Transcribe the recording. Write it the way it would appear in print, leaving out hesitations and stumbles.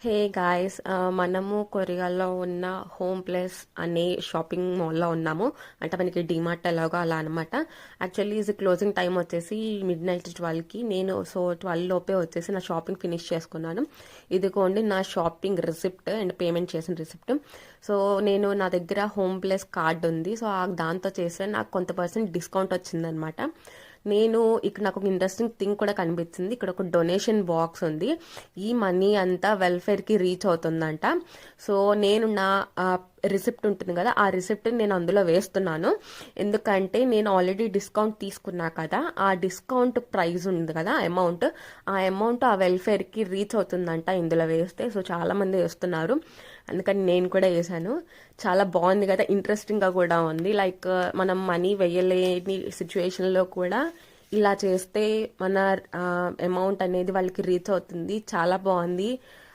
Hey guys, మనము కొరియాలో ఉన్న హోమ్ ప్లేస్ అనే షాపింగ్ మాల్లో ఉన్నాము. అంటే మనకి డిమార్ట్ ఎలాగో అలా అనమాట. యాక్చువల్లీ ఇది క్లోజింగ్ టైం వచ్చేసి మిడ్ నైట్ 12కి. నేను 12 లోపే వచ్చేసి నా షాపింగ్ ఫినిష్ చేసుకున్నాను. ఇదిగోండి నా షాపింగ్ రిసిప్ట్ అండ్ పేమెంట్ చేసిన రిసిప్ట్. సో నేను నా దగ్గర హోమ్ ప్లేస్ కార్డ్ ఉంది. సో దాంతో చేస్తే నాకు కొంత పర్సెంట్ డిస్కౌంట్ వచ్చిందనమాట. నేను ఇక్కడ నాకు ఒక ఇంట్రెస్టింగ్ థింగ్ కూడా కనిపించింది. ఇక్కడ ఒక డొనేషన్ బాక్స్ ఉంది. ఈ మనీ అంతా వెల్ఫేర్కి రీచ్ అవుతుందంట. సో నేను నా రిసిప్ట్ ఉంటుంది కదా, ఆ రిసిప్ట్ నేను అందులో వేస్తున్నాను. ఎందుకంటే నేను ఆల్రెడీ డిస్కౌంట్ తీసుకున్నా కదా, ఆ డిస్కౌంట్ ప్రైస్ ఉంది కదా, ఆ అమౌంట్ ఆ వెల్ఫేర్కి రీచ్ అవుతుందంట ఇందులో వేస్తే. సో చాలా మంది వేస్తున్నారు, అందుకని నేను కూడా వేసాను. చాలా బాగుంది కదా, ఇంట్రెస్టింగ్గా కూడా ఉంది. లైక్ మనం మనీ వేయలేని సిచ్యువేషన్లో కూడా ఇలా చేస్తే మన అమౌంట్ అనేది వాళ్ళకి రీచ్ అవుతుంది. చాలా బాగుంది.